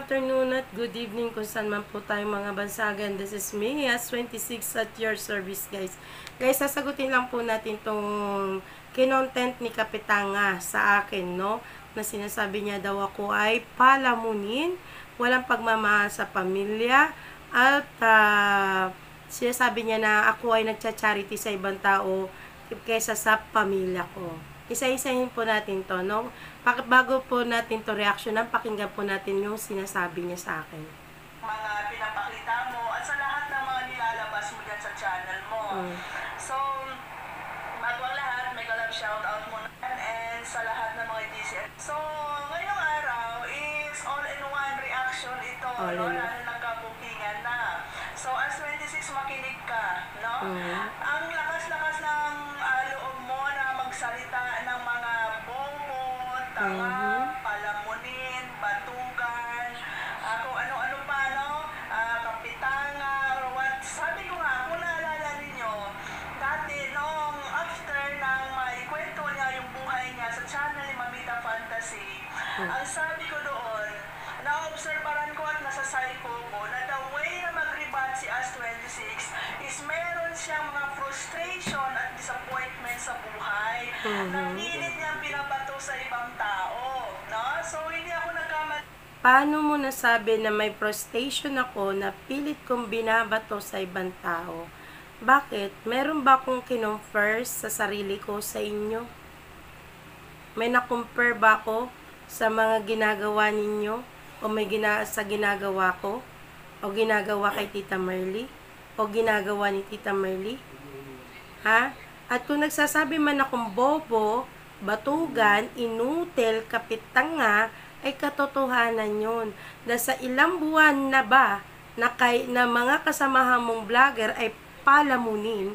afternoon at good evening kung saan man po tayo mga bansagan. This is me, as 26 at your service, guys. Guys, sasagutin lang po natin tong kinontent ni Kapitanga sa akin, no? Na sinasabi niya daw ako ay palamunin, walang pagmamahal sa pamilya, at sinasabi niya na ako ay nagcha-charity sa ibang tao kaysa sa pamilya ko. Isa-isahin po natin to, no? Bago po natin to reaksyonan, pakinggan po natin yung sinasabi niya sa akin. Mga pinapakita mo at sa lahat ng mga nilalabas mo dyan sa channel mo. So, bago ang lahat, may galap shoutout muna and sa lahat ng mga GCF. So, ngayong araw is all-in-one reaction ito, no? Dahil nagkabukingan na. So, as 26, makinig ka, no? Ang lakas-lakas ng loob mo na magsalita ng mga bobo, tanga, palamunin, batugan, kung ano-ano pa, no? Kapitanga, or what. Sabi ko nga, kung naalala ninyo, dati, nung after nang maikwento niya yung buhay niya sa channel ni Mamita Fantasy, ang sabi ko doon, na-obserbaran ko at nasa psycho ko na the way na mag-rebat si As26 is meron siyang mga frustration at disappointment sa buhay na pilit niyang pinabato sa ibang tao, no? So, hindi ako nagkamali. Paano mo nasabi na may frustration ako na pilit kong binabato sa ibang tao? Bakit? Meron ba akong kinonfer sa sarili ko sa inyo? May na-compare ba ako sa mga ginagawa ninyo? O may sa ginagawa ko? O ginagawa kay Tita Merly? O ginagawa ni Tita Merly? Ha? At kung nagsasabi man akong bobo, batugan, inutil, kapitanga, ay katotohanan yun. Dahil sa ilang buwan na ba na mga kasamahan mong vlogger ay palamunin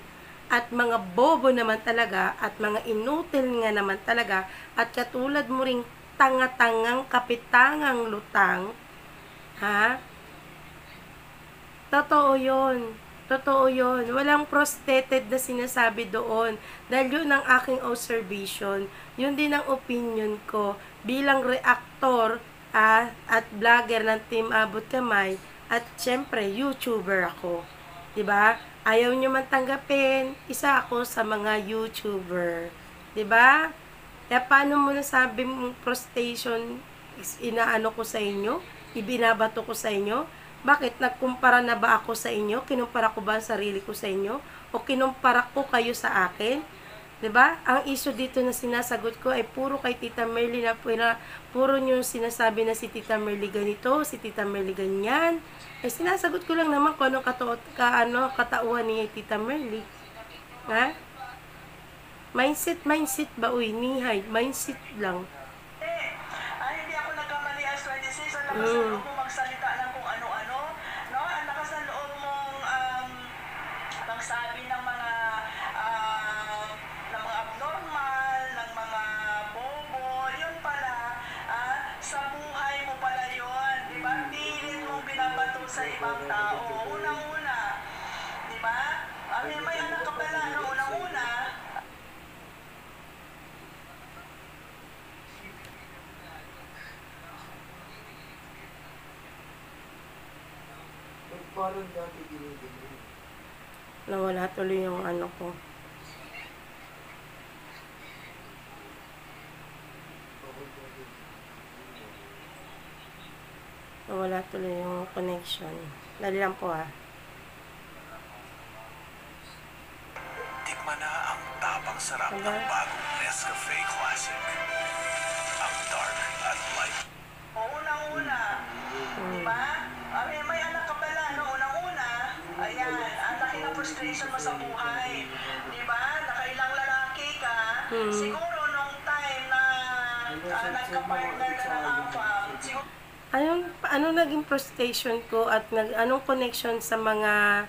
at mga bobo naman talaga at mga inutil nga naman talaga at katulad mo ring tanga-tangang kapitangang lutang, ha? Totoo yun. Totoo yun. Walang prostheted na sinasabi doon. Dahil yun ang aking observation. Yun din ang opinion ko bilang reactor at vlogger ng Team Abot Kamay at syempre YouTuber ako. 'Di ba? Ayaw nyo man tanggapin, isa ako sa mga YouTuber. 'Di ba? Kaya paano mo nasabi mong frustration inaano ko sa inyo? Ibinabato ko sa inyo? Bakit? Nagkumpara na ba ako sa inyo? Kinumpara ko ba ang sarili ko sa inyo? O kinumpara ko kayo sa akin? 'Di ba? Ang issue dito na sinasagot ko ay puro kay Tita Merly na puro nyo sinasabi na si Tita Merly ganito, si Tita Merly ganyan. Ay sinasagot ko lang naman kung anong katauhan ni Tita Merly. Ha? Mindset ba? Uy, nihay. Mindset lang. Hindi ako nagkamali as 26. Ang lakas ng loob mo magsalita ng kung ano-ano. No? Ang lakas ng loob mong magsabi ng mga abnormal, ng mga bobo. Yun pala, sa buhay mo pala yun. Diba? Pilit mong binabato sa ibang tao. Unang-una. Diba? May anak ka pala, no? Unang-una. Parang dati ginigin. Nawala tuloy yung ano ko. Nawala tuloy yung connection. Dali lang po Tikman na ang tapang sarap ng bagong Nescafe Classic. Ang dark at light. Unang-una. Diba? May anak ka pala, no? Unang-una. Ayan, ang laki ng frustration mo sa buhay. Diba? Nakailang lalaki ka. Siguro nung time na nagka-partner ka ng AFAM, siguro ano naging frustration ko at anong connection sa mga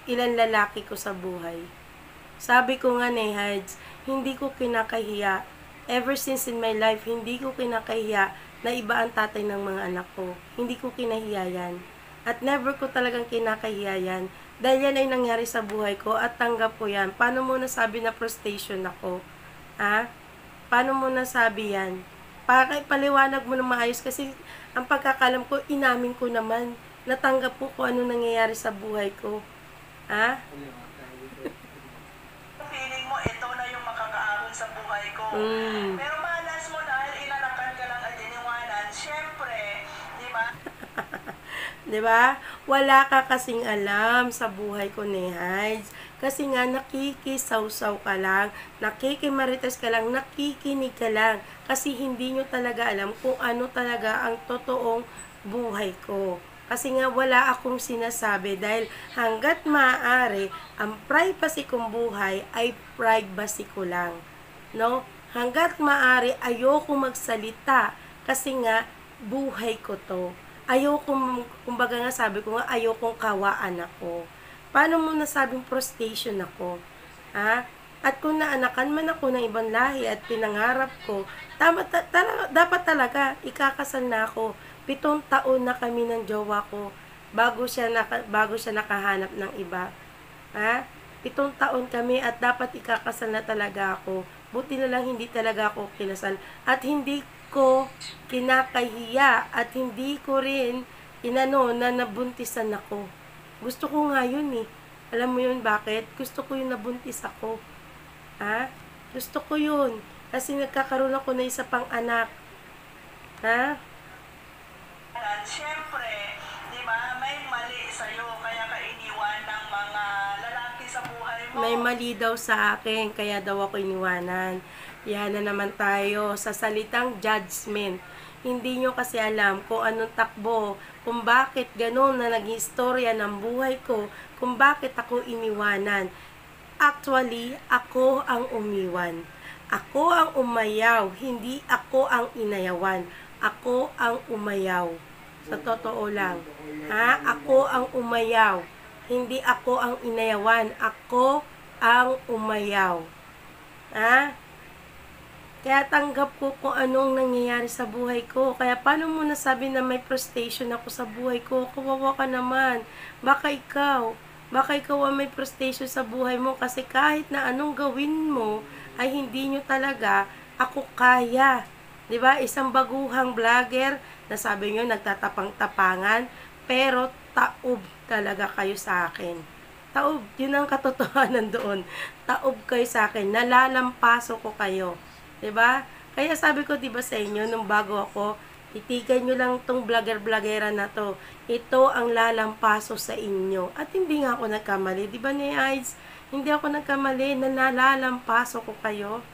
ilan lalaki ko sa buhay? Sabi ko nga Hides, hindi ko kinakahiya. Ever since in my life, hindi ko kinakahiya na iba ang tatay ng mga anak ko. Hindi ko kinahiya yan. At never ko talagang kinakahiya yan. Dahil yan ay nangyari sa buhay ko at tanggap ko yan. Paano mo nasabi na frustration ako? Ha? Paano mo nasabi yan? Para ipaliwanag mo na maayos kasi ang pagkakalam ko, inamin ko naman. Natanggap ko kung ano nangyayari sa buhay ko. Ha? Feeling mo, ito na yung makakaahon sa buhay ko. Pero malas mo dahil inanakan ka lang at iniwanan, syempre, di ba? Diba? Wala ka kasing alam sa buhay ko ni Hides. Kasi nga, nakikisawsaw ka lang, nakikimarites ka lang, nakikinig ka lang. Kasi hindi nyo talaga alam kung ano talaga ang totoong buhay ko. Kasi nga, wala akong sinasabi dahil hanggat maaari, ang privacy kong buhay ay privacy ko lang. No? Hanggat maaari, ayoko magsalita. Kasi nga, buhay ko to. Ayoko, kumbaga nga sabi ko nga, ayokong kawaan ako. Paano mo nasabing frustration ako? Ha? At kung naanakan man ako ng ibang lahi at pinangarap ko, dapat talaga ikakasal na ako. 7 taon na kami ng jowa ko bago siya nakahanap ng iba. Ha? 7 taon kami at dapat ikakasal na talaga ako. Buti na lang hindi talaga ako kinasal. At hindi ko kinakahiya at hindi ko rin na nabuntisan ako. Gusto ko nga yun eh. Alam mo yun bakit? Gusto ko yun nabuntis ako. Ha? Gusto ko yun. Kasi nagkakaroon ako na isa pang anak. Ha? Siyempre, di ba, may mali sa'yo, kaya ka iniwan ng mga lalaki sa buhay mo. May mali daw sa akin, kaya daw ako iniwanan. Yan na naman tayo sa salitang judgment. Hindi nyo kasi alam kung anong takbo, kung bakit ganun na naging istorya ng buhay ko, kung bakit ako iniwanan. Actually, ako ang umiwan. Ako ang umayaw, hindi ako ang inayawan. Ako ang umayaw. Sa totoo lang. Ha? Ako ang umayaw. Hindi ako ang inayawan. Ako ang umayaw. Ha? Kaya tanggap ko kung anong nangyayari sa buhay ko. Kaya paano mo nasabi na may frustration ako sa buhay ko? Kawawa ka naman. Baka ikaw ang may frustration sa buhay mo kasi kahit na anong gawin mo ay hindi nyo talaga ako kaya. 'Di ba? Isang baguhang vlogger na sabi nyo nagtatapang-tapangan pero taob talaga kayo sa akin. Taob, yun ang katotohanan doon. Taob kayo sa akin. Nalalampaso ko kayo. 'Di ba? Kaya sabi ko 'di ba sa inyo nung bago ako, titigan nyo lang tong vlogger-vloggera na to. Ito ang lalampaso sa inyo. At hindi nga ako nagkamali. 'Di ba ni Hides? Hindi ako nagkamali. Nalalampaso ko kayo.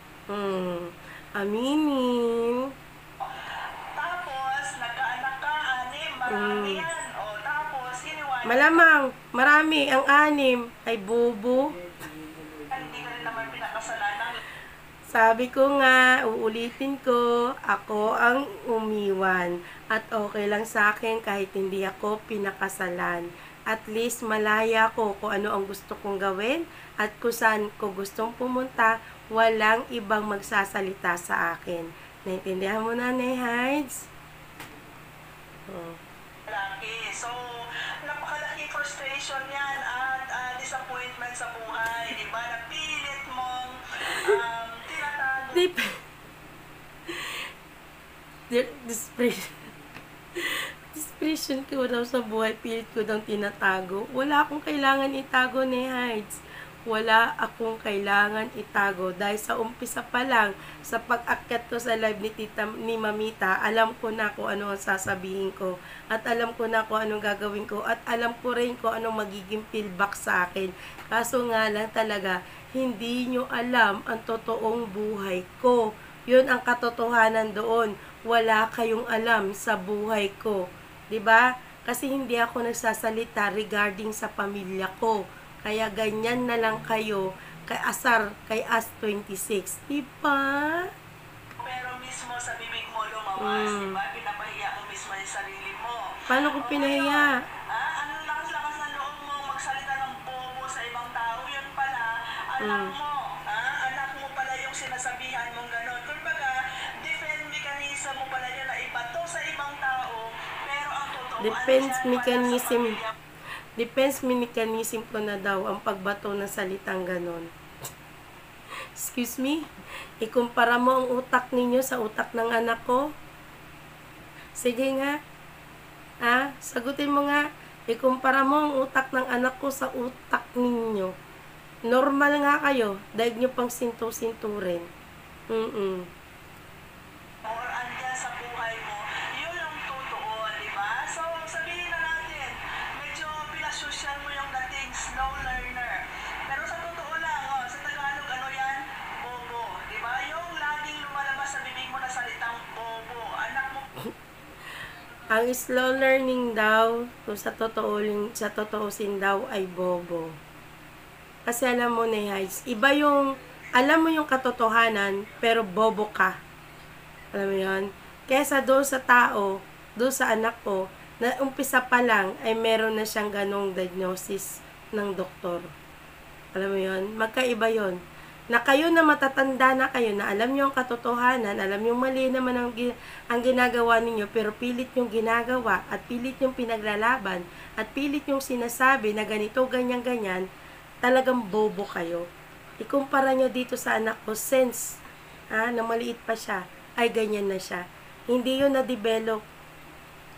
Aminin. Tapos, nagkaanak ka, marami yan. O, tapos, iniwanan. Malamang, marami. Ang 6 ay bubo. Hindi ka rin naman pinakasalan ng Sabi ko nga, uulitin ko, ako ang umiwan. At okay lang sa akin kahit hindi ako pinakasalan. At least malaya ko kung ano ang gusto kong gawin at kung saan ko gustong pumunta, walang ibang magsasalita sa akin. Naintindihan mo na, Hides? lalaki. So, napakalaking frustration yan at disappointment sa buhay. Di ba? Napilit mong tinatago. Depression ko daw sa buhay, pilit ko daw tinatago. Wala akong kailangan itago ni Hides. Wala akong kailangan itago dahil sa umpisa pa lang sa pag-akyat ko sa live ni Mamita, alam ko na kung ano ang sasabihin ko at alam ko na kung anong gagawin ko at alam ko rin kung anong magiging feedback sa akin. Kaso nga lang talaga, hindi nyo alam ang totoong buhay ko. Yun ang katotohanan doon. Wala kayong alam sa buhay ko. 'Di ba? Kasi hindi ako nagsasalita regarding sa pamilya ko. Kaya ganyan na lang kayo kay As 26. Diba? Pero mismo sa bibig mo lumawas, di ba? Pinapahiya mo mismo yung sarili mo. Paano ko pinahiya? Ang lakas-lakas ng loob mo magsalita ng bobo sa ibang tao, yun pala, anak mo. Anak mo pala yung sinasabihan mong gano'n. Kumbaga, defense mechanism mo pala yun na ibato sa ibang tao, pero ang totoo, Defense mechanism ko na daw ang pagbato ng salitang ganon. Excuse me? Ikumpara mo ang utak ninyo sa utak ng anak ko? Sige nga. Sagutin mo nga. Ikumpara mo ang utak ng anak ko sa utak ninyo. Normal nga kayo. Daig nyo pang sintu-sinturin. or andyan sa buhay mo, yun yung totoo, di ba? So, sabihin na natin, medyo pinasosyal mo yung dating slow learner. Pero sa totoo lang, sa Tagalog, ano yan? Bobo, di ba? Yung laging lumalabas sa bibig mo na salitang bobo. Anak mo, Ang slow learning daw, kung sa totoosin daw ay bobo. Kasi alam mo na guys, iba yung, alam mo yung katotohanan, pero bobo ka. Alam mo yun? Kesa doon sa tao, doon sa anak ko, na umpisa pa lang, ay meron na siyang ganong diagnosis ng doktor. Alam mo yun? Magkaiba yun. Na kayo na matatanda na kayo, na alam nyo ang katotohanan, alam nyo mali naman ang ginagawa ninyo, pero pilit yung ginagawa, at pilit yung pinaglalaban, at pilit yung sinasabi na ganito, ganyan, ganyan, talagang bobo kayo. Ikumpara nyo dito sa anak ko, since na maliit pa siya, ay ganyan na siya. Hindi yun na-develop,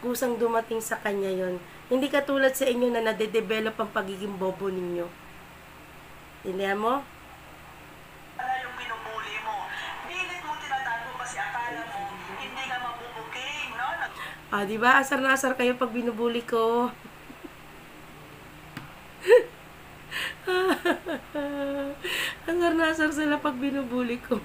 kusang dumating sa kanya yun. Hindi katulad sa inyo na nade-develop ang pagiging bobo ninyo. Indihan mo? wala yung binubuli mo. Pilit mo tinatago kasi akala mo, hindi ka mabubuking, no? Di ba? Asar na asar kayo pag binubuli ko. Asar na asar sila pag binubuli ko.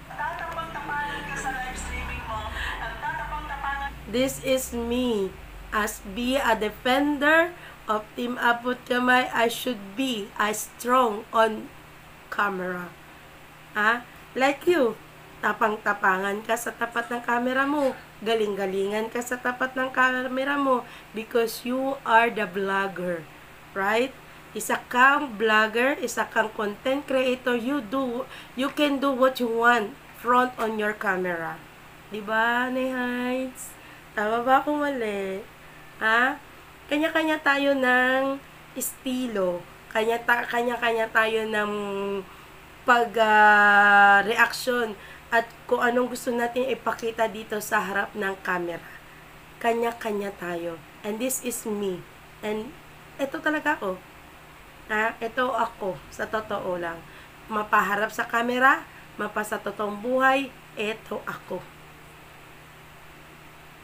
Tatapang-tapanan ka sa live streaming mo, tatapang-tapanan This is me. As be a defender of Team Abot Kamay, I should be as strong on camera. Like you. Tapang-tapangan ka sa tapat ng camera mo. Galing-galingan ka sa tapat ng camera mo because you are the vlogger. Right? Isa kang vlogger, isa kang content creator, you can do what you want front on your camera. Diba, Heights? Tama ba ako mali? Kanya-kanya tayo ng estilo. Kanya-kanya tayo ng reaction at kung anong gusto natin ipakita dito sa harap ng camera. Kanya-kanya tayo. And this is me. And ito talaga ako. Ito ako, sa totoo lang. Mapaharap sa camera, mapasa totoong buhay, ito ako.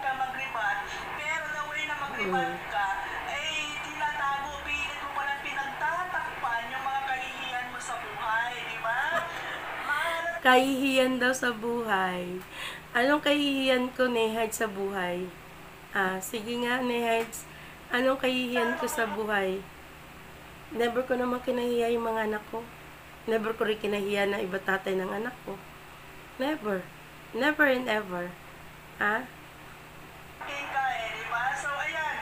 ka mag-rebut, pero the way na mag-rebut ka, ay tinatago, pilit mo palang pinagtatakpan yung mga kahihiyan mo sa buhay, di ba? Kahihiyan daw sa buhay. Anong kahihiyan ko, Nehard, sa buhay? Sige nga, Nehard. Anong kahihiyan ko sa buhay? Never ko naman kinahiya yung mga anak ko. Never ko rin kinahiya na iba tatay ng anak ko. Never. Never and ever. King ka di ba? So, ayan.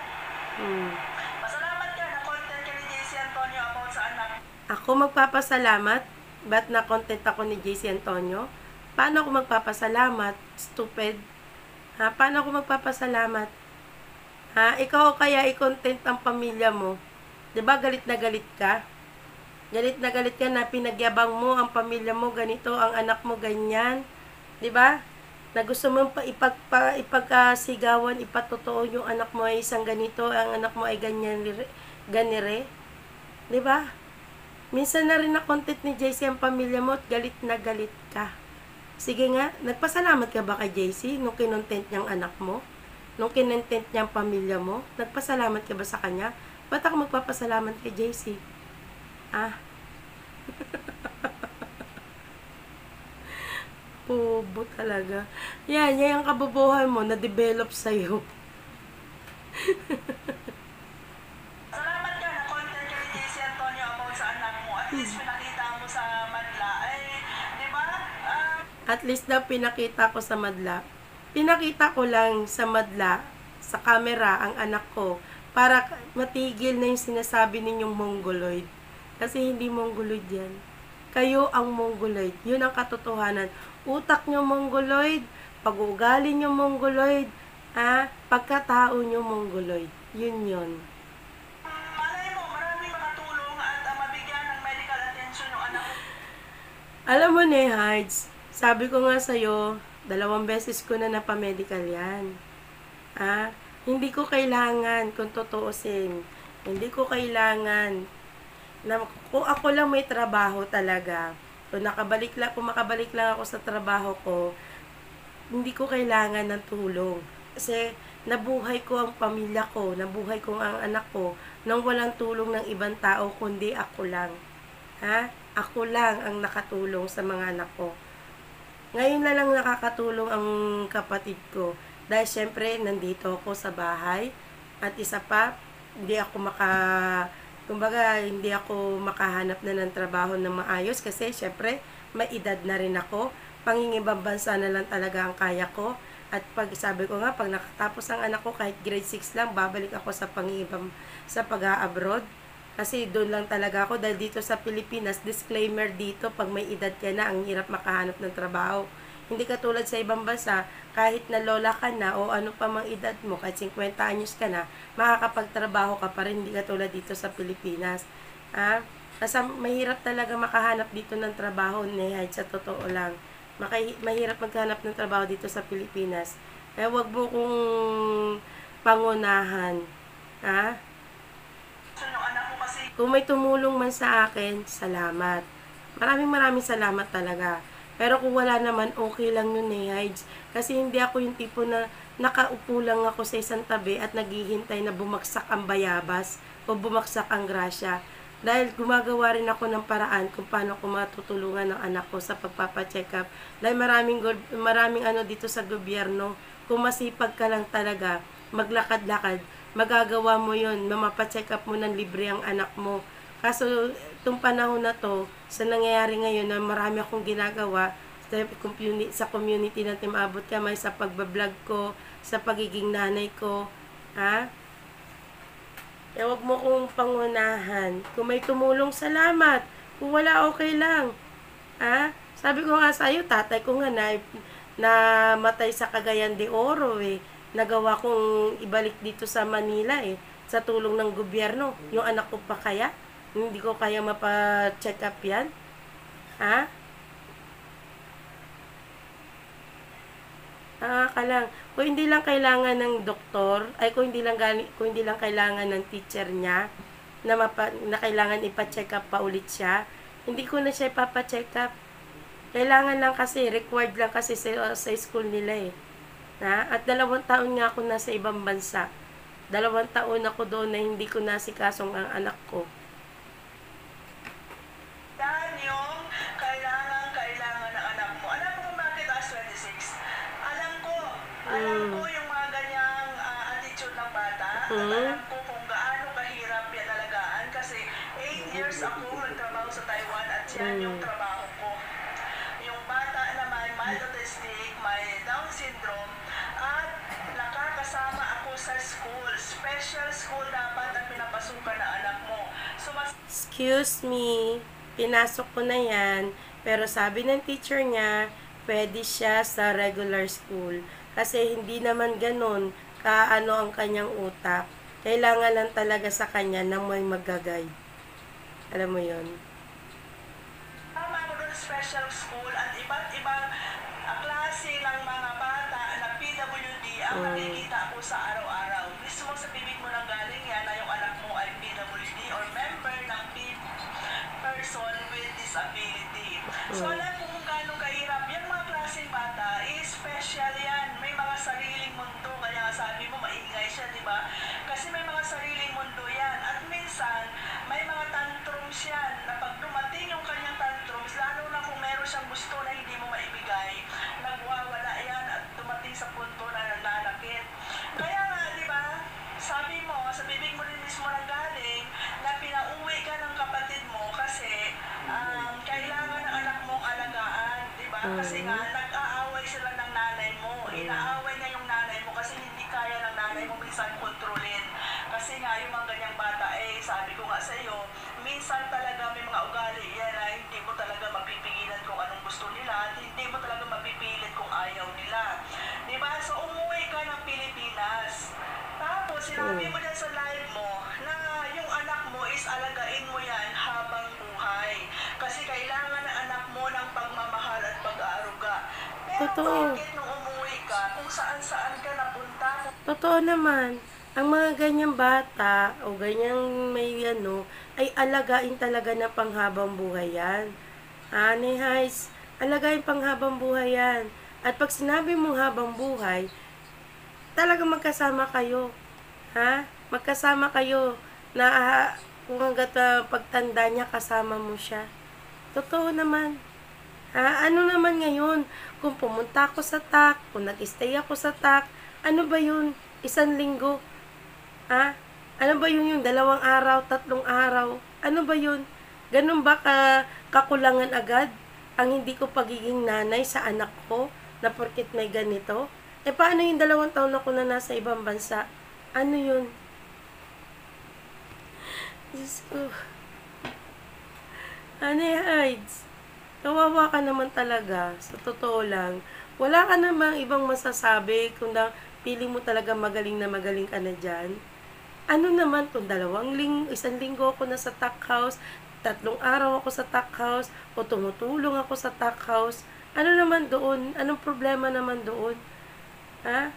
Masalamat ka na content ka ni JC Antonio about sa anak. Ako magpapasalamat. Ba't na-content ako ni JC Antonio? Paano ako magpapasalamat? Stupid. Paano ako magpapasalamat? Ikaw kaya i-content ang pamilya mo. 'Di ba galit na galit ka? Galit na galit ka na pinagyabang mo ang pamilya mo, ganito, ang anak mo ganyan. 'Di ba? Na gusto mo ipagkasigawan, ipatotoo yung anak mo ay isang ganito, ang anak mo ay ganyan, ganire. 'Di ba? Minsan na rin na content ni JC ang pamilya mo at galit na galit ka. Sige nga, nagpasalamat ka ba kay JC nung kinontent niyang anak mo? Nung kinontent niyang pamilya mo? Nagpasalamat ka ba sa kanya? Ba't ako magpapasalamat kay JC? Bobo talaga. Yan yung kabobohan mo na-develop sa'yo. Salamat ka na content ka ni JC Antonio about sa anak mo. At least pinakita mo sa madla. Ay, di ba? At least daw pinakita ko sa madla. Pinakita ko lang sa madla, sa camera, ang anak ko, para matigil na yung sinasabi ninyong mongoloid. Kasi hindi mongoloid yan. Kayo ang mongoloid. Yun ang katotohanan. Utak nyo mongoloid, pag-uugali nyo mongoloid, pagkatao nyo mongoloid. Yun yun. Malay mo, maraming makatulong at mabigyan ng medical attention yung anak mo. Alam mo ne, Hards, sabi ko nga sa'yo, 2 beses ko na napamedical yan. Hindi ko kailangan, kung tutuusin, hindi ko kailangan, na, kung ako lang may trabaho talaga, kung makabalik lang ako sa trabaho ko, hindi ko kailangan ng tulong. Kasi, nabuhay ko ang pamilya ko, nabuhay ko ang anak ko, nang walang tulong ng ibang tao, kundi ako lang. Ako lang ang nakatulong sa mga anak ko. Ngayon na lang nakakatulong ang kapatid ko. Dahil syempre, nandito ako sa bahay. At isa pa, hindi ako makahanap na ng trabaho na maayos. Kasi syempre, may edad na rin ako. Pangingibang bansa na lang talaga ang kaya ko. At sabi ko nga, pag nakatapos ang anak ko, kahit grade 6 lang, babalik ako sa pag-a-abroad. Kasi doon lang talaga ako, dahil dito sa Pilipinas, disclaimer dito, pag may edad ka na, ang hirap makahanap ng trabaho. Hindi katulad sa ibang bansa, kahit na lola ka na o ano pa mang edad mo, kahit 50 anyos ka na, makakapagtrabaho ka pa rin, hindi katulad dito sa Pilipinas. Kasi mahirap talaga makahanap dito ng trabaho, sa totoo lang. Mahirap maghanap ng trabaho dito sa Pilipinas. Wag mo kong pangunahan. Kung may tumulong man sa akin, salamat. Maraming salamat talaga. Pero kung wala naman, okay lang yun Heids. Kasi hindi ako yung tipo na nakaupo lang ako sa isang tabi at naghihintay na bumagsak ang bayabas o bumagsak ang grasya. Dahil gumagawa rin ako ng paraan kung paano ko matutulungan ng anak ko sa pagpapacheck up. Dahil maraming ano dito sa gobyerno, kung masipag ka lang talaga, maglakad-lakad, magagawa mo yun, mapacheck up mo ng libre ang anak mo. Kaso, itong panahon na to, sa nangyayari ngayon na marami akong ginagawa sa community na Team-Abot Kamay, sa pagbablog ko, sa pagiging nanay ko, huwag mo kong pangunahan. Kung may tumulong, salamat. Kung wala, okay lang. Sabi ko nga sa'yo, tatay ko nga na matay sa Cagayan de Oro Nagawa kong ibalik dito sa Manila sa tulong ng gobyerno. Yung anak ko pa kaya? Hindi ko kaya mapa-check up yan? Kung hindi lang kailangan ng doktor, kung hindi lang kailangan ng teacher niya na kailangan ipa-check up pa ulit siya, hindi ko na siya ipapa-check up. Kailangan lang kasi, required lang kasi sa school nila At 2 taon nga ako nasa ibang bansa. 2 taon ako doon na hindi ko nasikasong ang anak ko. Yan yung kailangan ng anak mo. Alam mo kung bakit as 26? Alam ko yung mga ganyang attitude ng bata. Alam ko kung gaano kahirap yan alagaan kasi 8 years ako nagtrabaho sa Taiwan at yan yung trabaho ko. Yung bata na may mild autistic, may Down syndrome, at nakakasama ako sa school. Special school dapat ang pinapasukan na anak mo. Excuse me, pinasok ko na yan, pero sabi ng teacher niya, pwede siya sa regular school. Kasi hindi naman ganun kaano ang kanyang utak. Kailangan lang talaga sa kanya na may mag-guide. Alam mo yon. Tama ako doon special school at iba't ibang klase ng mga bata na PWD ang nakikita ko sa araw-araw. Mismo sa bibig mo nang galing yan na yung anak mo ay PWD or member ng person with disability. So alam mo kung gaano kahirap. Yung mga klaseng bata, special yan. May mga sariling mundo. Kaya sabi mo, maingay siya, di ba? Kasi may mga sariling mundo yan. At minsan, may mga tantrums yan. Na pag dumating yung kanyang tantrums, lalo na kung meron siyang gusto na hindi mo maibigay, nagwawala yan at dumating sa punto na nananakit. Kaya nga, di ba? Sabi mo, sa bibig mo rin mismo nang galing, na pinauwi ka ng kapatid mo kasi kailangan ng anak mong alagaan, di ba? Kasi nga, nag-aaway sila ng nanay mo. Inaaway niya yung nanay mo kasi hindi kaya ng nanay mo minsan kontrolin. Kasi nga, yung mga ganyang bata, sabi ko nga sa iyo, minsan talaga may mga ugali yan na hindi mo talaga mapipigilan kung anong gusto nila at hindi mo talaga mapipilit kung ayaw nila. Di ba? So, umuwi ka ng Pilipinas. Tapos, sinabi mo dyan sa live mo na yung anak mo is alagain mo yan habang buhay. Kasi kailangan ng anak mo ng Totoo. bakit nung umuwi ka, kung saan-saan ka napunta, Totoo naman. Ang mga ganyang bata o ganyang may ay alagain talaga na panghabang buhay yan. Honey Highs, alagain panghabang buhay yan. At pag sinabi mong habang buhay, talaga magkasama kayo. Ha? Magkasama kayo na kung hanggat pagtanda niya kasama mo siya. Totoo naman. Ha? Ano naman ngayon? Kung pumunta ako sa TAC, kung nag-stay ako sa TAC, ano ba yun? 1 linggo? Ha? Ano ba yun yung 2 araw, 3 araw? Ano ba yun? Ganun ba kakulangan agad ang hindi ko pagiging nanay sa anak ko na porkit may ganito? Eh paano yung 2 taon ako na nasa ibang bansa? Ano yun? Diyos ko. Honey Hides, kawawa ka naman talaga. Sa totoo lang. Wala ka namang ibang masasabi kung piling mo talaga magaling na magaling ka na dyan. Ano naman kung 1 linggo ako na sa TAC house, 3 araw ako sa TAC house, o tumutulong ako sa TAC house. Ano naman doon? Anong problema naman doon? Ha?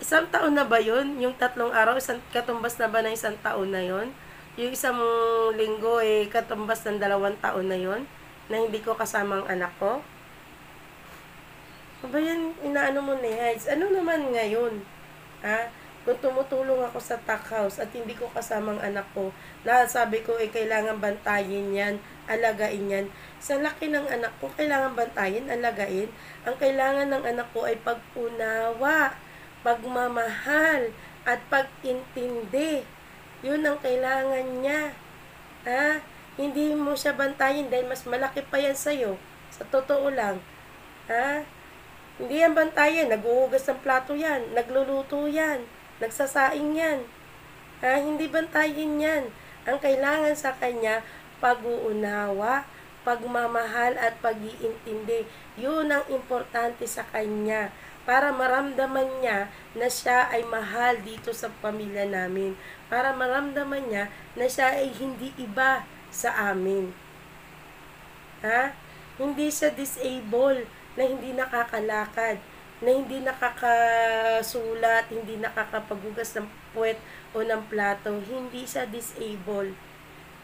1 taon na ba yun? Yung 3 araw, katumbas na ba ng 1 taon na yun? Yung 1 linggo, katumbas ng 2 taon na yun? Na hindi ko kasama ang anak ko? Ba yan, inaano mo na Hides? Ano naman ngayon? Ha? Kung tumutulong ako sa TAC house at hindi ko kasama ang anak ko, na sabi ko, kailangan bantayin yan, alagain yan. Sa laki ng anak ko, kailangan bantayin, alagain. Ang kailangan ng anak ko ay pag-unawa, pagmamahal, at pag-intindi. Yun ang kailangan niya. Ha? Hindi mo siya bantayin dahil mas malaki pa yan sa'yo. Sa totoo lang. Ha? Hindi yan bantayan. Naghuhugas ng plato yan. Nagluluto yan. Nagsasaing yan. Ha? Hindi bantayin yan. Ang kailangan sa kanya, pag-uunawa, pagmamahal, at pag-iintindi. Yun ang importante sa kanya. Para maramdaman niya na siya ay mahal dito sa pamilya namin. Para maramdaman niya na siya ay hindi iba sa amin. Ha? Hindi siya disabled, na hindi nakakalakad, na hindi nakakasulat, hindi nakakapaghugas ng puwet o ng plato. Hindi siya disabled.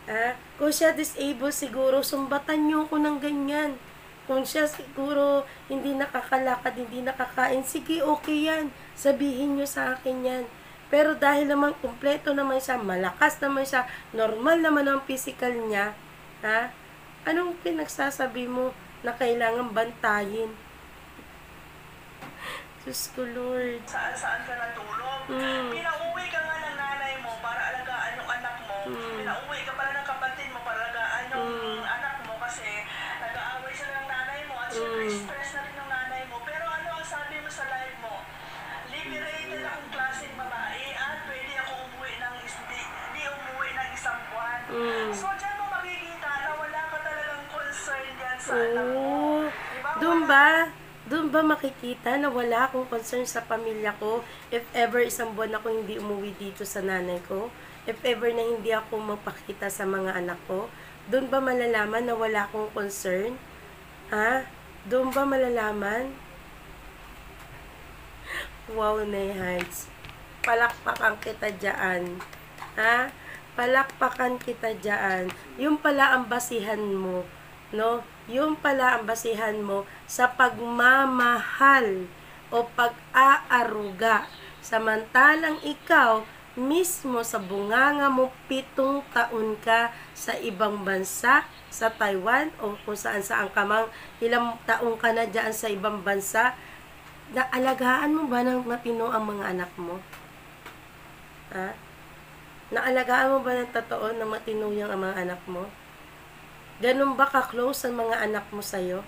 Ha? Kung siya disabled, siguro sumbatan niyo ko ng ganyan. Kung siya siguro hindi nakakalakad, hindi nakakain, sige, okay yan. Sabihin nyo sa akin yan. Pero dahil naman kumpleto naman siya, malakas naman siya, normal naman ang physical niya, ha? Anong pinagsasabi mo na kailangan bantayin? Diyos ko, Lord. saan-saan ka natulog. Pinauwi ka nga ng nanay mo para alagaan yung anak mo. Pinauwi ka pala ng kapatid mo para alagaan yung anak mo kasi nag-aaway sila ng nanay mo at syempre stress na rin yung nanay mo. Pero ano ang sabi mo sa live mo? Liberated akong klaseng babae at pwede ako umuwi ng di umuwi ng 1 buwan. So dyan mo makikita na wala ka talagang concern dyan sa anak mo. Diba? Doon ba makikita na wala akong concern sa pamilya ko if ever 1 buwan ako hindi umuwi dito sa nanay ko? If ever na hindi ako magpakita sa mga anak ko? Doon ba malalaman na wala akong concern? Ha? Doon ba malalaman? Wow, Nay Hides. Palakpakan kita dyan. Ha? Palakpakan kita dyan. Yung pala ang basihan mo. No? Yung pala ang basihan mo sa pagmamahal o pag-aaruga. Samantalang ikaw, mismo sa bunganga mo, 7 taon ka sa ibang bansa, sa Taiwan, o kung saan-saan ka mang, ilang taon ka na dyan sa ibang bansa, naalagaan mo ba ng matino ang mga anak mo? Ha? Naalagaan mo ba ng totoo na matino yung mga anak mo? Ganun ba ka-close ang mga anak mo sa'yo?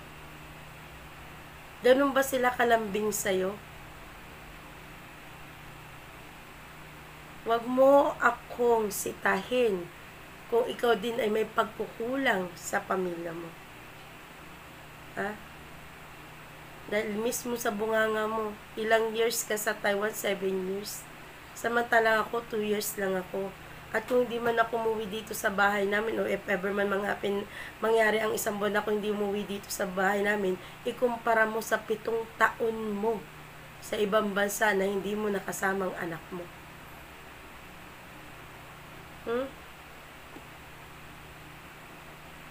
Ganun ba sila kalambing sa'yo? Huwag mo akong sitahin kung ikaw din ay may pagkukulang sa pamilya mo. Ha? Dahil mismo sa bunganga mo, ilang years ka sa Taiwan? 7 years. Samantalang ako, 2 years lang ako. At kung hindi man ako umuwi dito sa bahay namin, o if ever man mangyari ang isang buwan ako hindi umuwi dito sa bahay namin, ikumpara mo sa 7 taon mo sa ibang bansa na hindi mo nakasamang anak mo.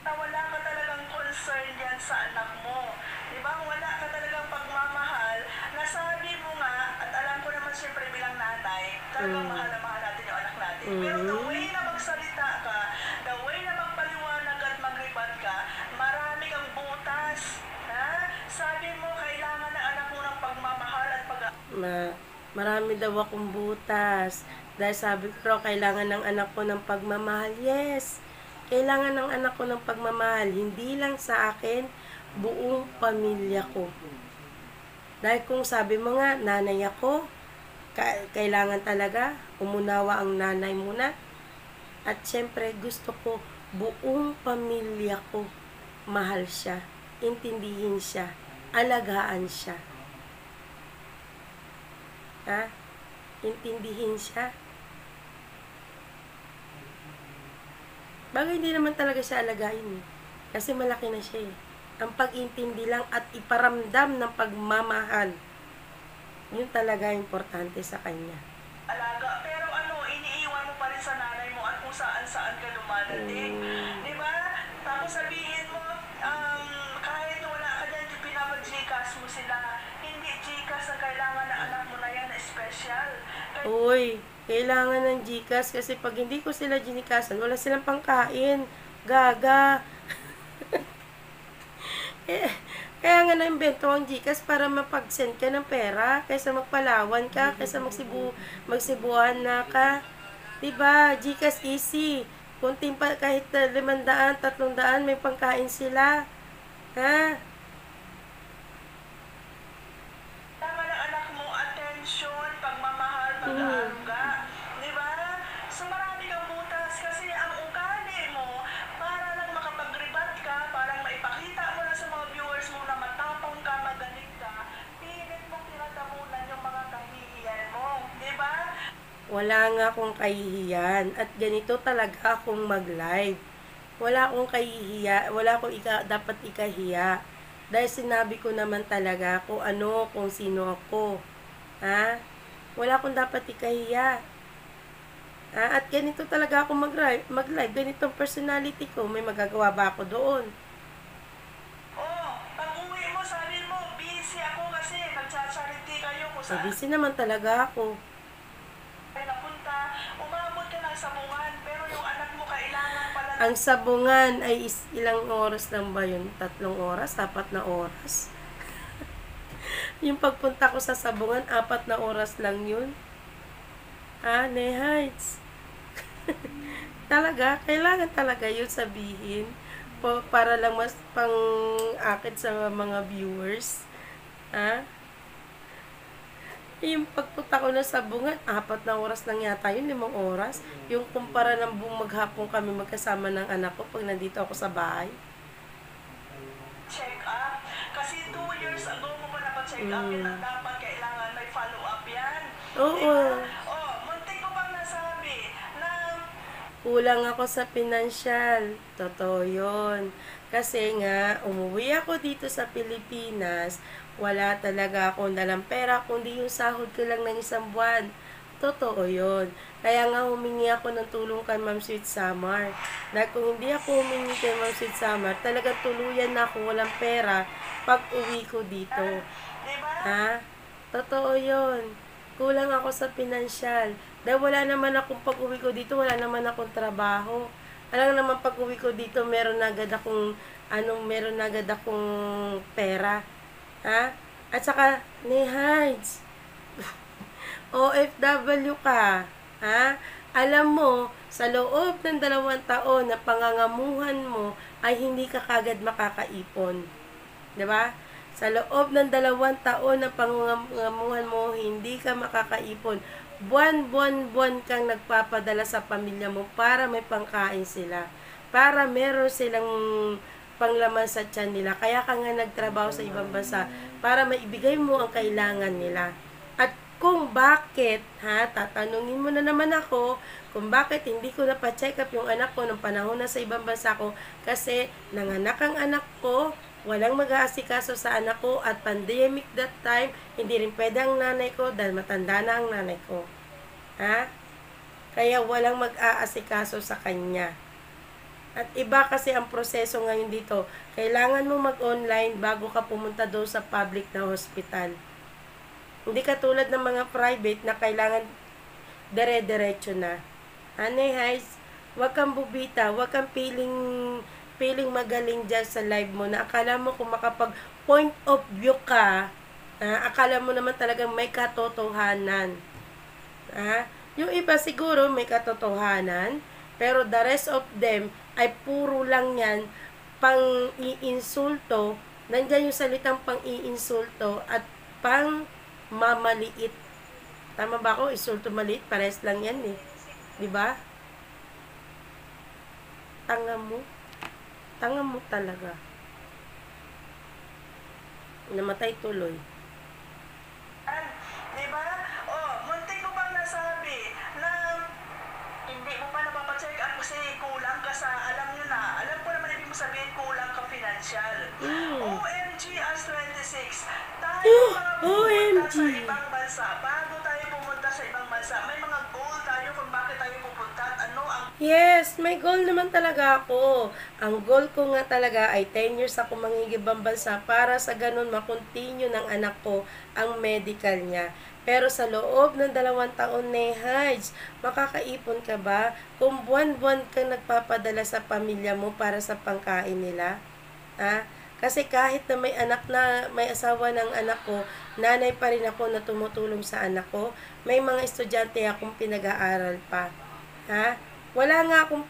Na wala ka talagang concern yan sa anak mo. Diba? Wala ka talagang pagmamahal. Nasabi mo nga, at alam ko naman siyempre bilang nanay, talagang mahal na mahal natin yung anak natin. Pero the way na magsalita ka, the way na magpaliwanag at magribad ka, marami kang butas. Ha? Sabi mo, kailangan ng anak mo ng pagmamahal at Marami daw akong butas. Dahil sabi ko, kailangan ng anak ko ng pagmamahal. Yes, kailangan ng anak ko ng pagmamahal. Hindi lang sa akin, buong pamilya ko. Dahil kung sabi mo nga, nanay ako, kailangan talaga, umunawa ang nanay muna. At syempre, gusto ko, buong pamilya ko, mahal siya, intindihin siya, alagaan siya. Ha? Intindihin siya. Bagay hindi naman talaga siya alagayin eh. Kasi malaki na siya eh. Ang pag-intindi lang at iparamdam ng pagmamahal, yun talaga importante sa kanya. alaga. Pero iniiwan mo pa rin sa nanay mo at kung saan-saan ka dumadating. Di ba? Tapos sabihin mo, kahit wala ka dyan, pinapag-Gcash mo sila. Hindi Gcash ang kailangan na anak mo na yan na special. Uy, kailangan ng Gcash kasi pag hindi ko sila ginikasan, wala silang pangkain. Gaga. Kaya nga na-invento ang Gcash para mapag-send ka ng pera, kaysa magpalawan ka, kaysa magsibuhan na ka. Diba? Gcash easy. Kunting pa, kahit 500, 300, may pangkain sila. Ha? Tama ng anak mo, attention, pagmamahal, pag-aaruga. Di ba? So marami kang butas kasi ang ugali mo, para lang makapag-rebut ka, parang maipakita mo na sa mga viewers mo na matapang ka, magaling ka, pilit mong tinatabunan yung mga kahihiyan mo. Di ba? Wala nga akong kahihiyan. At ganito talaga akong mag-live. Wala akong kahihiya. Wala akong dapat ikahiya. Dahil sinabi ko naman talaga kung ano, kung sino ako. Ha? Wala akong dapat ikahiya. Ha? At ganito talaga ako mag-live. Ganitong personality ko. May magagawa ba ako doon? Pag uwi mo, sabi mo, busy ako kasi nagcha-charity kayo kung So, saan busy naman talaga ako. kayo napunta. Umabot ka ng sabungan, pero yung anak mo kailangan pala Ang sabungan ay ilang oras lang ba yun? 3 oras? 4 na oras? Yung pagpunta ko sa sabungan, 4 na oras lang yun. Heights. Talaga, kailangan talaga yun sabihin. Para lang mas pang-akit sa mga viewers. Yung pagpunta ko na sabungan, 4 na oras lang yata yun, 5 oras. Yung kumpara ng buong maghapon kami magkasama ng anak ko pag nandito ako sa bahay. check up. Kasi 2 years ago mo pa napacheck up yun at dapat kailangan may follow up yan. Oo. Diba? Muntik ko pang nasabi na Kulang ako sa pinansyal. Totoo yun. Kasi nga, umuwi ako dito sa Pilipinas, wala talaga akong dalang pera, kundi yung sahod ko lang ng 1 buwan. Totoo yun. Kaya nga humingi ako ng tulong kay Ma'am Sweet Summer. Dahil kung hindi ako humingi kay Ma'am Sweet Summer, talagang tuluyan na ako walang pera pag uwi ko dito. diba? Ha? Totoo yun. Kulang ako sa pinansyal. Dahil wala naman akong pag-uwi ko dito, wala naman akong trabaho. Alam naman pag-uwi ko dito, meron na agad akong pera. Ha? At saka, Heights, OFW ka. Ha? Alam mo, sa loob ng 2 taon na pangangamuhan mo, ay hindi ka kagad makakaipon. Diba? Sa loob ng 2 taon na pangangamuhan mo, hindi ka makakaipon. Buwan-buwan kang nagpapadala sa pamilya mo para may pangkain sila. Para meron silang panglaman sa tiyan nila. Kaya ka nga nagtrabaho sa ibang bansa para maibigay mo ang kailangan nila. At kung bakit, tatanungin mo na naman ako, kung bakit hindi ko napacheck up yung anak ko nung panahon na sa ibang bansa ko, kasi nanganak ang anak ko, walang mag-aasikaso sa anak ko, at pandemic that time, hindi rin pwede ang nanay ko dahil matanda na ang nanay ko. Kaya walang mag-aasikaso sa kanya. At iba kasi ang proseso ngayon dito. Kailangan mo mag-online bago ka pumunta doon sa public na hospital. Hindi katulad ng mga private na kailangan dire-diretso na. Guys, wag kang bubita, wag kang feeling magaling dyan sa live mo na akala mo kung makapag point of view ka, akala mo naman talagang may katotohanan. Yung iba siguro may katotohanan, pero the rest of them ay puro lang yan pang-iinsulto. Nandiyan yung salitang pang-iinsulto at pang-mamaliit. Tama ba ako? Insulto maliit, pares lang yan eh. Diba? Tanga mo. Tanga mo talaga. Namatay tuloy. Diba? Muntik ko bang nasabi na hindi mo pa napapacheck up kasi kulang ka sa, alam nyo na, alam ko naman ibig mo sabihin kulang ka financial. OMG as 26, tayo mga pumunta sa ibang bansa, bago tayo pumunta sa ibang bansa, may mga goal tayo kung bakit tayo pupunta at ano ang... Yes, may goal naman talaga ako. Ang goal ko nga talaga ay 10 years ako mangigibang bansa para sa ganun makontinue ng anak ko ang medical niya. Pero sa loob ng 2 taon na Hajj, makakaipon ka ba kung buwan-buwan kang nagpapadala sa pamilya mo para sa pangkain nila? Kasi kahit na may asawa ng anak ko, nanay pa rin ako na tumutulong sa anak ko. May mga estudyante akong pinag-aaral pa. Wala nga akong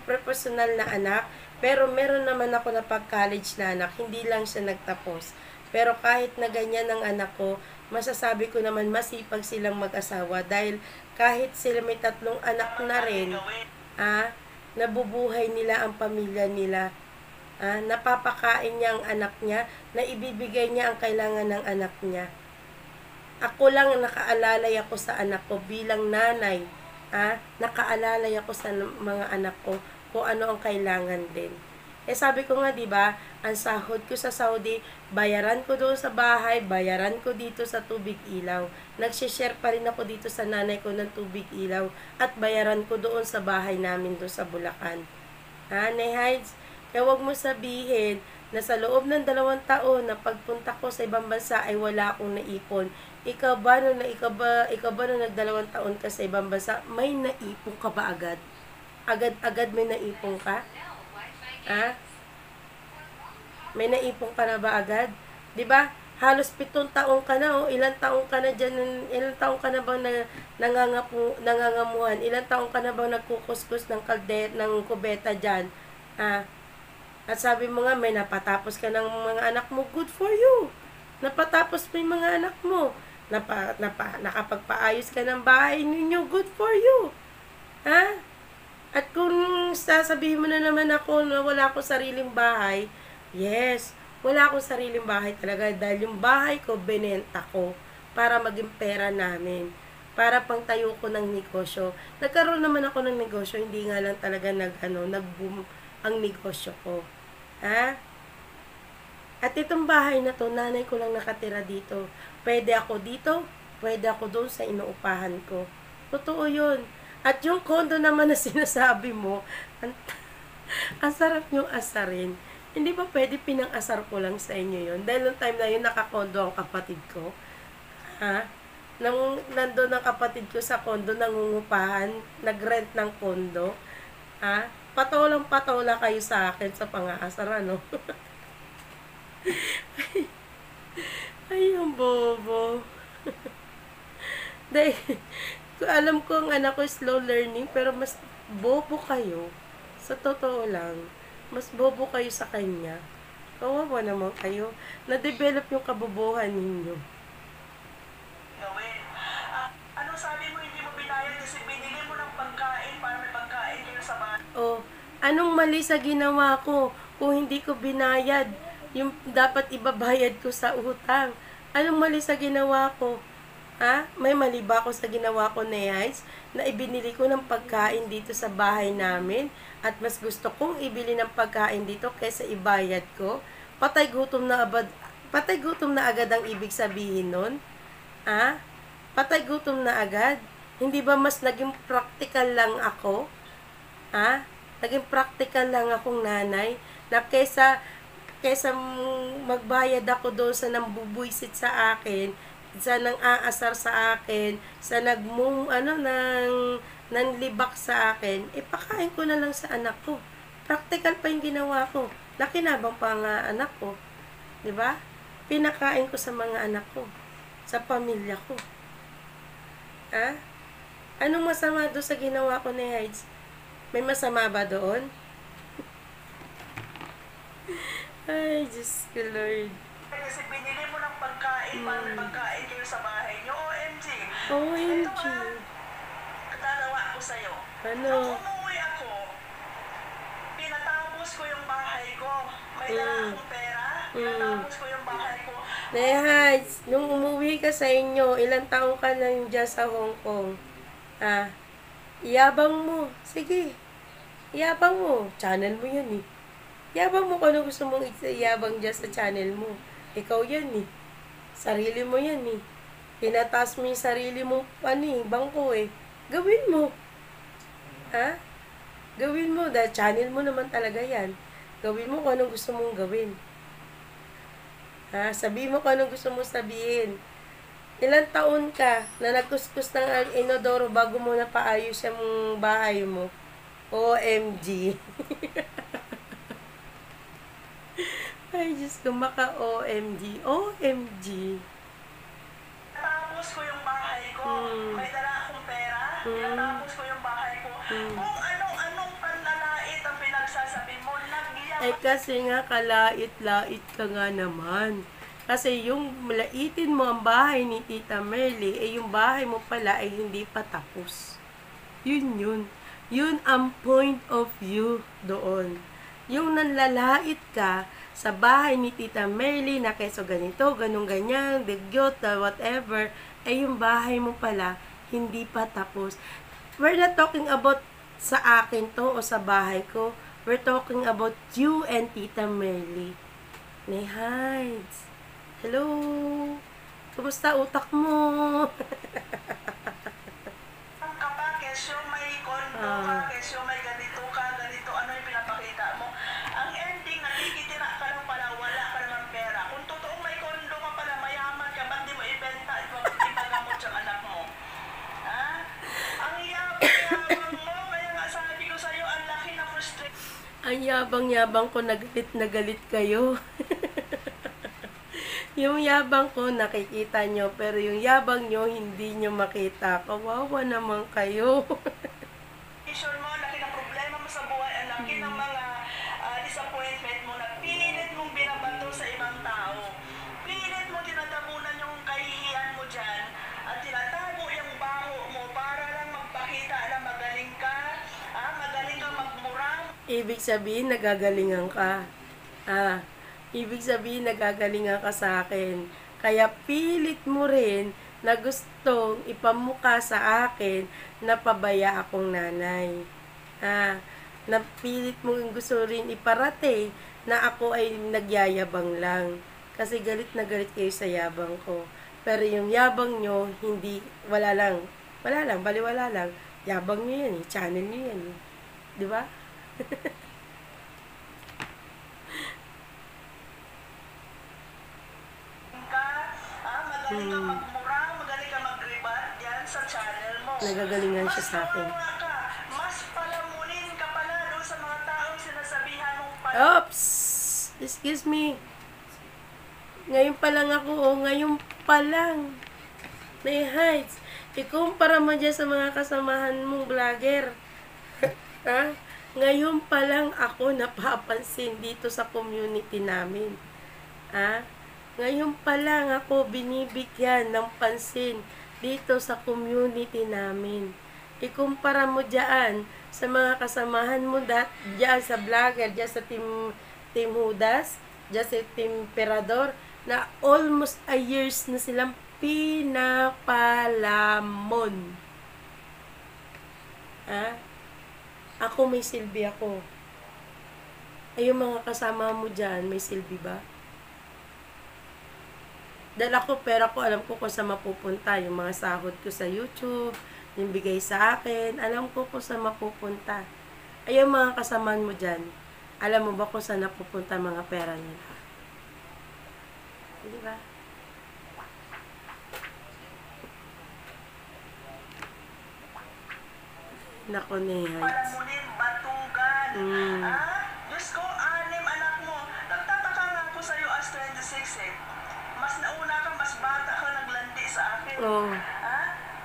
professional na anak, pero meron naman ako na pag-college na anak, hindi lang siya nagtapos. Pero kahit na ganyan ang anak ko, masasabi ko naman masipag silang mag-asawa dahil kahit sila may 3 anak na rin, nabubuhay nila ang pamilya nila. Napapakain niya ang anak niya, na ibibigay niya ang kailangan ng anak niya. Ako lang nakaalalay ako sa anak ko bilang nanay. Nakaalalay ako sa mga anak ko kung ano ang kailangan din. Sabi ko nga, diba, ang sahod ko sa Saudi, bayaran ko doon sa bahay, bayaran ko dito sa tubig ilaw. Nagsishare pa rin ako dito sa nanay ko ng tubig ilaw at bayaran ko doon sa bahay namin doon sa Bulacan. Hides, kaya wag mo sabihin na sa loob ng 2 taon na pagpunta ko sa ibang bansa ay wala akong naipon. Ikaw ba nung nag2 taon ka sa ibang bansa, may naipon ka ba agad? Agad may naipon ka? May naipon ka na ba agad? 'Di ba? Halos 7 taon ka na, ilang taon ka na diyan, ilang taon ka na bang nangangamuhan? Ilang taon ka na bang nagkukuskus ng ng kubeta diyan? At sabi mo nga may napatapos ka ng mga anak mo, good for you. Napatapos mo yung mga anak mo. Nakapagpaayos ka ng bahay ninyo, good for you. At kung sasabihin mo na naman ako na wala akong sariling bahay, yes, wala akong sariling bahay talaga dahil yung bahay ko, binenta ko para maging pera namin. Para pangtayo ko ng negosyo. Nagkaroon naman ako ng negosyo, hindi nga lang talaga nag-boom ang negosyo ko. At itong bahay na to, nanay ko lang nakatira dito. Pwede ako dito, pwede ako doon sa inuupahan ko. Totoo yun. At yung condo naman na sinasabi mo, ang sarap yung asarin. Hindi ba pwede pinang-asar ko lang sa inyo yun? Dahil nung time na yun, nakakondo ang kapatid ko. Nandun ang kapatid ko sa condo, nangungupahan, nag-rent ng condo. Patolang-patola kayo sa akin sa pang-aasar, ano? Ay, ang bobo. Dahil, alam ko ang anak ko slow learning, pero mas bobo kayo. Sa totoo lang, mas bobo kayo sa kanya. Kawawa naman kayo. Na-develop yung kabobohan ninyo. Gawin. Ano sabi mo hindi mo binayad kasi binili mo ng pagkain para may pagkain kayo sa bahay? Anong mali sa ginawa ko kung hindi ko binayad yung dapat ibabayad ko sa utang? Anong mali sa ginawa ko? Ha? May mali ba ako sa ginawa ko na guys? Na ibinili ko ng pagkain dito sa bahay namin at mas gusto kong ibili ng pagkain dito kaysa ibayad ko? Patay gutom na agad ang ibig sabihin nun? Ha? Patay gutom na agad? Hindi ba mas naging practical lang ako? Ha? Naging practical lang akong nanay na kaysa magbayad ako doon sa nambubuisit sa akin, sa nang aasar sa akin, sa nanlibak sa akin, ipakain ko na lang sa anak ko. Practical pa yung ginawa ko. Nakinabang pa nga anak ko. 'Di ba? Pinakain ko sa mga anak ko, sa pamilya ko. Ha? Anong masama doon sa ginawa ko ni Hides? May masama ba doon? Ay, Diyos ko, Lord. Kasi binili mo ng pagkain, para may pagkain kayo sa bahay niyo. OMG. OMG. Katalawa ko sa'yo. Ano? Nung umuwi ako, pinatapos ko yung bahay ko. May dala akong pera, pinatapos ko yung bahay ko. Hides, nung umuwi ka sa inyo, ilang taong ka lang dyan sa Hong Kong? Ah, iyabang mo. Sige. Iyabang mo. Channel mo yun eh. Iyabang mo kung ano gusto mong iyabang dyan sa channel mo. Ikaw yan eh. Sarili mo yan eh. Tinataas mo yung sarili mo, bangko eh. Gawin mo. Ha? Gawin mo. Dahil channel mo naman talaga yan. Gawin mo kung anong gusto mong gawin. Ha? Sabihin mo kung anong gusto mong sabihin. Ilang taon ka na nagkuskus ng inodoro bago mo napaayos yung bahay mo? OMG. Ay, Diyos ko, maka-OMG. OMG. Natapos ko yung bahay ko. May dala akong pera. Natapos ko yung bahay ko. Kung anong panlalait ang pinagsasabi mo, Ay, kasi nga, kalait-lait ka nga naman. Kasi yung malaitin mo ang bahay ni Tita Merly, yung bahay mo pala ay hindi pa tapos. Yun. Yun ang point of view doon. Yung nanlalait ka sa bahay ni Tita Merly na keso ganito, ganyan, bigyot, whatever, yung bahay mo pala hindi pa tapos. We're not talking about sa akin to o sa bahay ko. We're talking about you and Tita Merly. Hides. Hello? Kumusta utak mo? ka pa, kesyo may kondo ka, kesyo may ganito ka, ganito, ano yung pinapakita mo. Ang ending, nakikitira ka lang pala, wala ka naman pera. Kung totoong may kondo ka pala, mayaman ka, ba't di mo ibenta, ipagamot yung anak mo? Ha? Ang yabang mo, kaya nga sabi ko sa'yo, ang laki na frustration. Ang yabang-yabang ko, na galit kayo. Yung yabang ko, nakikita nyo, pero yung yabang nyo, hindi nyo makita. Kawawa naman kayo. Mo, laki ng problema mo sa buhay, ang laki ng mga disappointment mo na pinilit mong binabato sa ibang tao. Pinilit mo tinatabunan yung kahihiyan mo dyan at tinatago yung baho mo para lang magpakita na magaling ka, magaling kang magmurang. Ibig sabihin, nagagalingan ka. Ibig sabihin, nagagalingan ka sa akin. Kaya pilit mo rin na gustong ipamuka sa akin na pabaya akong nanay. Napilit mo gusto rin iparate na ako ay nagyayabang lang. Kasi galit na galit kayo sa yabang ko. Pero yung yabang nyo, hindi, wala lang, baliwala lang. Yabang nyo yan eh, channel nyo yan eh. Di ba? Magaling kang magmurang, magaling kang magribat yan sa channel mo. Nagagalingan siya sa akin. Mas palamunin ka pala doon sa mga taong sinasabihan mong Oops! Excuse me. Ngayon pa lang ako, ngayon pa lang. Hides. Ikumpara mo dyan sa mga kasamahan mong vlogger. Ngayon pa lang ako napapansin dito sa community namin. Ngayon pa lang ako binibigyan ng pansin dito sa community namin. Ikumpara mo dyan sa mga kasamahan mo dyan sa vlogger, dyan sa Team Hudas, dyan sa Team Perador. na almost a years na silang pinapalamon. Ha? Ako may silbi ako. Ay, yung mga kasama mo dyan, may silbi ba? Dahil ako, pera ko, alam ko kung saan mapupunta. Yung mga sahod ko sa YouTube, yung bigay sa akin, alam ko kung saan mapupunta. Ay, yung mga kasamaan mo dyan, alam mo ba kung saan napupunta mga pera nila? Di ba? Nako, Nehites. Palamunin, batugan. Mm. Diyos ko, 6 anak mo. Nagtataka nga ako sa'yo as 26 eh. Mas nauna ka, mas bata ka naglandi sa akin. Oh.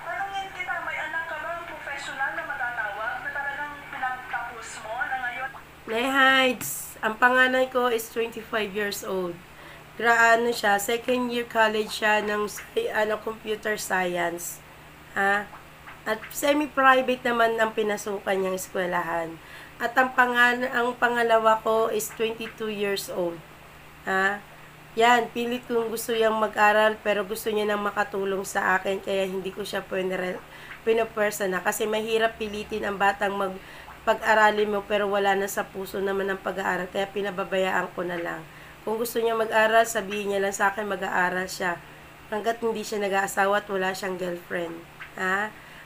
Tanungin kita, may anak ka bang professional na matatawag na talagang pinagtapos mo na ngayon? Nehites, ang panganay ko is 25 years old. Ano siya, second year college siya ng computer science. At semi-private naman ang pinasukan niyang eskwelahan. At ang pangalawa ko is 22 years old. Yan, pilit kong gusto niyang mag-aral pero gusto niya nang makatulong sa akin kaya hindi ko siya pinupwersa na. Kasi mahirap pilitin ang batang pag-aralin mo pero wala na sa puso naman ang pag-aaral kaya pinababayaan ko na lang. Kung gusto niya mag-aral, sabihin niya lang sa akin mag-aaral siya. Hanggat hindi siya nag-aasawa at wala siyang girlfriend.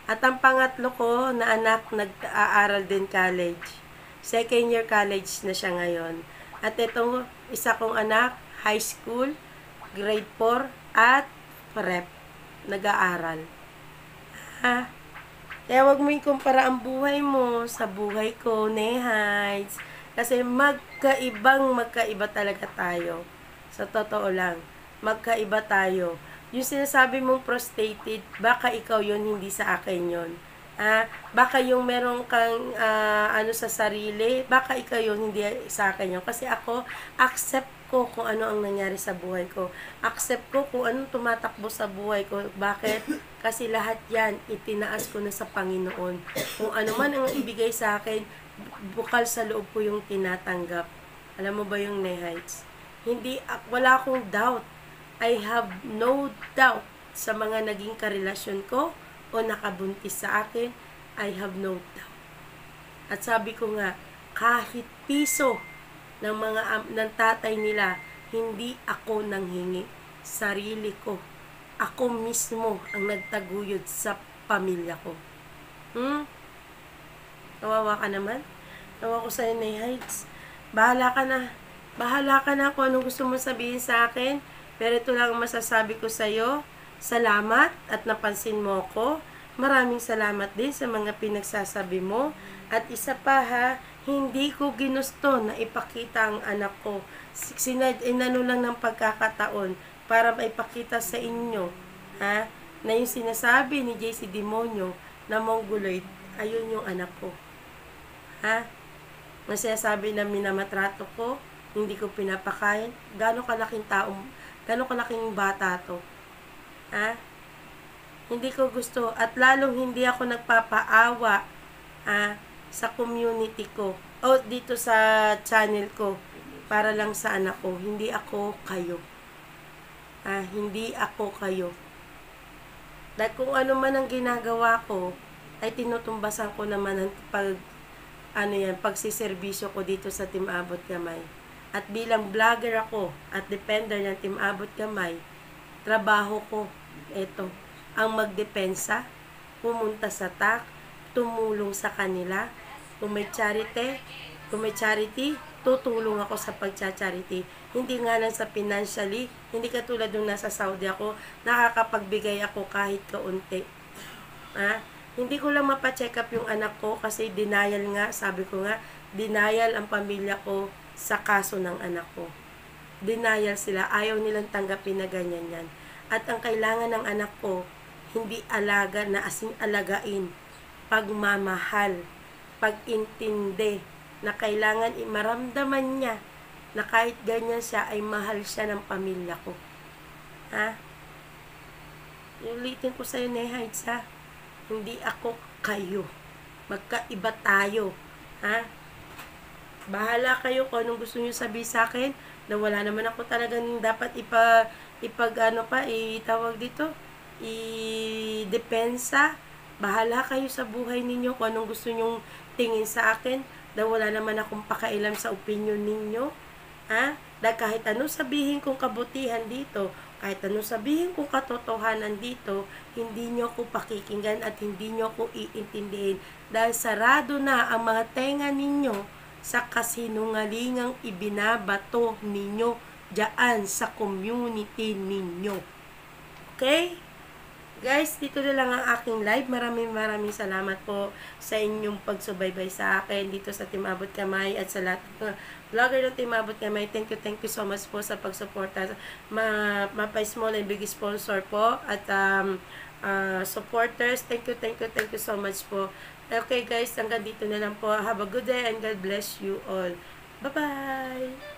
At ang pangatlo ko na anak nag-aaral din college. Second year college na siya ngayon. At itong isa kong anak, high school, grade 4, at prep. Nag-aaral. Kaya wag mo ikumpara ang buhay mo sa buhay ko, Nehites. Kasi magkaiba talaga tayo. Sa totoo lang, magkaiba tayo. Yung sinasabi mong frustrated, baka ikaw yon hindi sa akin yon. Baka yung meron kang sa sarili, baka ikaw yon hindi sa akin yon. Kasi ako, accept ko kung ano ang nangyari sa buhay ko. Accept ko kung anong tumatakbo sa buhay ko. Bakit? Kasi lahat yan, itinaas ko na sa Panginoon. Kung ano man ang ibigay sa akin, bukal sa loob ko yung tinatanggap. Alam mo ba yung Nehites? Wala akong doubt. I have no doubt sa mga naging karelasyon ko o nakabuntis sa akin. I have no doubt. At sabi ko nga, kahit piso ng tatay nila, hindi ako nanghingi. Sarili ko. Ako mismo ang nagtaguyod sa pamilya ko. Kawawa ka naman? Kawawa ko sa'yo, Nehites. Bahala ka na. Bahala ka na kung anong gusto mo sabihin sa akin. Pero ito lang ang masasabi ko sa'yo. Salamat at napansin mo ako. Maraming salamat din sa mga pinagsasabi mo. At isa pa hindi ko ginusto na ipakita ang anak ko. Inano lang ng pagkakataon para maipakita sa inyo na yung sinasabi ni JC Demonyo na Mongoloid, ayun yung anak ko. Na sinasabi na minamatrato ko, hindi ko pinapakain, gano'ng kalaking bata to. Hindi ko gusto at lalong hindi ako nagpapaawa sa community ko o dito sa channel ko para lang sa anak ko. Hindi ako kayo. Hindi ako kayo. Dahil kung ano man ang ginagawa ko ay tinutumbasan ko naman ang pagsiservisyo ko dito sa Team Abot Gamay. At bilang vlogger ako at defender ng Team Abot Gamay, trabaho ko, ito, ang magdepensa, pumunta sa TAC, tumulong sa kanila. Kung may charity, tutulong ako sa pagcha-charity. Hindi nga lang sa financially, hindi katulad nung nasa Saudi ako, nakakapagbigay ako kahit kaunti. Hindi ko lang mapacheck up yung anak ko kasi denial nga, sabi ko nga, denial ang pamilya ko sa kaso ng anak ko. Denial sila, ayaw nilang tanggapin na ganyan yan. At ang kailangan ng anak ko, hindi alaga na asing alagain, pagmamahal, pag-intindi, na kailangan maramdaman niya na kahit ganyan siya ay mahal siya ng pamilya ko. Ulitin ko sa'yo, Nehites, Hindi ako kayo. Magkaiba tayo. Bahala kayo kung anong gusto nyo sabihin sa akin, na wala naman ako talagang dapat itawag dito, i-depensa. Bahala kayo sa buhay ninyo kung anong gusto nyong tingin sa akin, na wala naman akong pakailam sa opinion ninyo. Ha? Dahil kahit anong sabihin kong kabutihan dito, kahit anong sabihin kong katotohanan dito, hindi nyo ko pakikinggan at hindi nyo ko iintindihin. Dahil sarado na ang mga tenga ninyo sa kasinungalingang ibinabato ninyo diyan sa community ninyo. Okay? Guys, dito na lang ang aking live. Maraming salamat po sa inyong pagsubaybay sa akin dito sa Team Abot Kamay at sa lahat ng vlogger ng Team Abot Kamay. Thank you so much po sa pagsuporta. Mapa-small and big sponsor po at supporters. Thank you so much po. Okay guys, hanggang dito na lang po. Have a good day and God bless you all. Bye-bye!